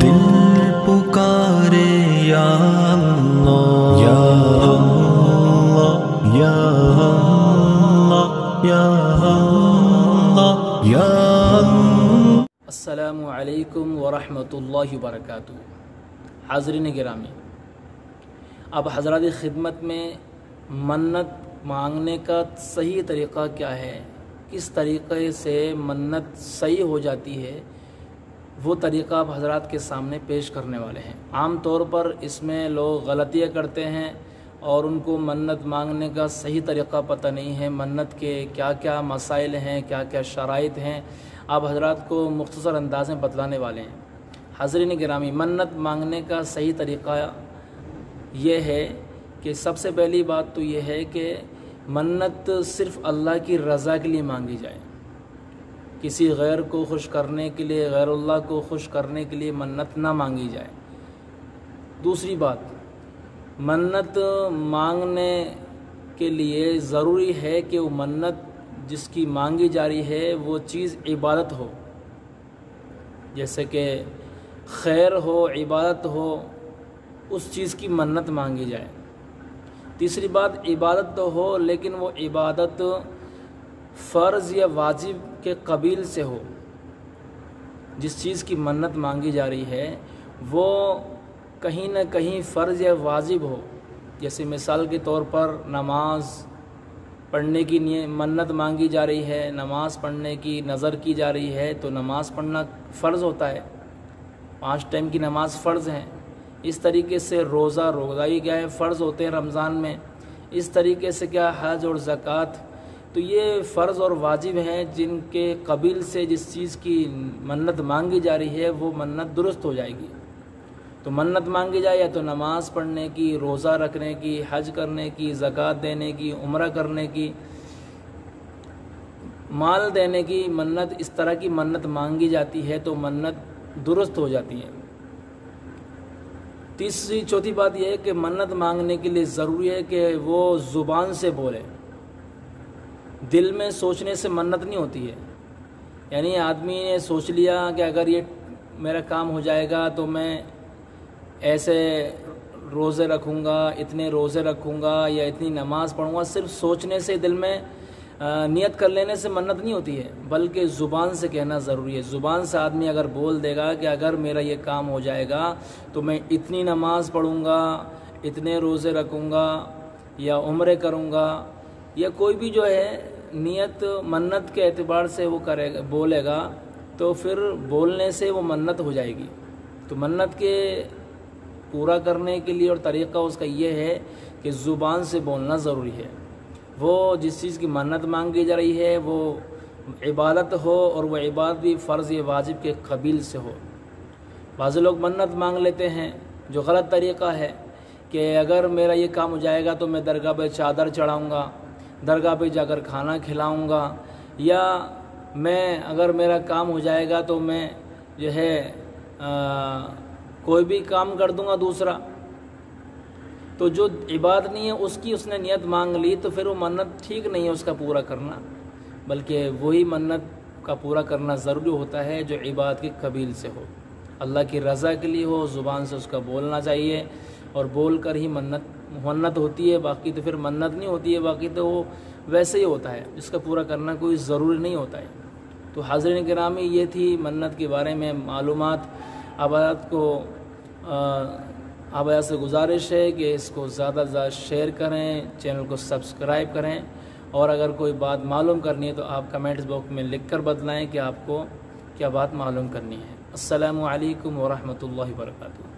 دل پکارے یا اللہ یا اللہ یا اللہ یا اللہ یا اللہ۔ السلام علیکم ورحمۃ اللہ وبرکاتہ۔ حاضرین گرامی، اب حضرات خدمت میں منت مانگنے کا صحیح طریقہ کیا ہے، کس طریقے سے منت صحیح ہو جاتی ہے، وہ طریقہ آپ حضرات کے سامنے پیش کرنے والے ہیں۔ عام طور پر اس میں لوگ غلطیاں کرتے ہیں اور ان کو منت مانگنے کا صحیح طریقہ پتہ نہیں ہے، منت کے کیا کیا مسائل ہیں، کیا کیا شرائط ہیں، آپ حضرات کو مختصر انداز میں بتلانے والے ہیں۔ حاضرین گرامی، منت مانگنے کا صحیح طریقہ یہ ہے کہ سب سے پہلی بات تو یہ ہے کہ منت صرف اللہ کی رضا کے لیے مانگی جائے، کسی غیر کو خوش کرنے کے لیے، غیر اللہ کو خوش کرنے کے لیے منت نہ مانگی جائے۔ دوسری بات، منت مانگنے کے لیے ضروری ہے کہ وہ منت جس کی مانگی جا رہی ہے وہ چیز عبادت ہو، جیسے کہ خیر ہو، عبادت ہو، اس چیز کی منت مانگی جائے۔ تیسری بات، عبادت تو ہو لیکن وہ عبادت فرض یا واجب کے قبیل سے ہو، جس چیز کی منت مانگی جا رہی ہے وہ کہیں نہ کہیں فرض یا واجب ہو۔ جیسے مثال کے طور پر نماز پڑھنے کی منت مانگی جا رہی ہے، نماز پڑھنے کی نظر کی جا رہی ہے تو نماز پڑھنا فرض ہوتا ہے، 5 ٹائم کی نماز فرض ہیں۔ اس طریقے سے روزہ کیا ہے، فرض ہوتے ہیں رمضان میں۔ اس طریقے سے کیا حج اور زکوٰۃ، تو یہ فرض اور واجب ہیں جن کے قبیل سے جس چیز کی منت مانگی جا رہی ہے وہ منت درست ہو جائے گی۔ تو منت مانگی جائے یا تو نماز پڑھنے کی، روزہ رکھنے کی، حج کرنے کی، زکوٰۃ دینے کی، عمرہ کرنے کی، مال دینے کی منت، اس طرح کی منت مانگی جاتی ہے تو منت درست ہو جاتی ہے۔ چوتھی بات یہ ہے کہ منت مانگنے کے لیے ضروری ہے کہ وہ زبان سے بولے، دل میں سوچنے سے منت نہیں ہوتی ہے۔ یعنی آدمی نے سوچ لیا کہ اگر یہ میرا کام ہو جائے گا تو میں ایسے روزے رکھوں گا، اتنے روزے رکھوں گا یا اتنی نماز پڑھوں گا، صرف سوچنے سے، دل میں نیت کر لینے سے منت نہیں ہوتی ہے، بلکہ زبان سے کہنا ضروری ہے۔ زبان سے آدمی اگر بول دے گا کہ اگر میرا یہ کام ہو جائے گا تو میں اتنی نماز پڑھوں گا، اتنے روزے رکھوں گا یا عمرے کروں گا، یا کوئی بھی جو ہے نیت منت کے اعتبار سے وہ بولے گا تو پھر بولنے سے وہ منت ہو جائے گی۔ تو منت کے پورا کرنے کے لیے اور طریقہ اس کا یہ ہے کہ زبان سے بولنا ضروری ہے۔ وہ جس چیز کی منت مانگی جا رہی ہے وہ عبادت ہو اور وہ عبادت بھی فرض یا واجب کے قبیل سے ہو۔ بعض لوگ منت مانگ لیتے ہیں جو غلط طریقہ ہے کہ اگر میرا یہ کام ہو جائے گا تو میں درگاہ پہ چادر چڑھاؤں گا، درگاہ پہ جا کر کھانا کھلاؤں گا، یا میں اگر میرا کام ہو جائے گا تو میں جو ہے کوئی بھی کام کر دوں گا دوسرا۔ تو جو عبادت نہیں ہے اس نے نیت مانگ لی تو پھر وہ منت ٹھیک نہیں ہے اس کا پورا کرنا، بلکہ وہی منت کا پورا کرنا ضروری ہوتا ہے جو عبادت کے قبیل سے ہو، اللہ کی رضا کے لیے ہو، زبان سے اس کا بولنا چاہیے اور بول کر ہی منت ہوتی ہے، باقی تو پھر منت نہیں ہوتی ہے، باقی تو وہ ویسے ہی ہوتا ہے، اس کا پورا کرنا کوئی ضروری نہیں ہوتا ہے۔ تو حاضرین گرامی، یہ تھی منت کے بارے میں معلومات۔ اب آپ سے گزارش ہے کہ اس کو زیادہ سے زیادہ شیئر کریں، چینل کو سبسکرائب کریں، اور اگر کوئی بات معلوم کرنی ہے تو آپ کمنٹس باکس میں لکھ کر بتلائیں کہ آپ کو کیا بات معلوم کرنی ہے۔ السلام علیکم ورحمۃ اللہ وبرکاتہ۔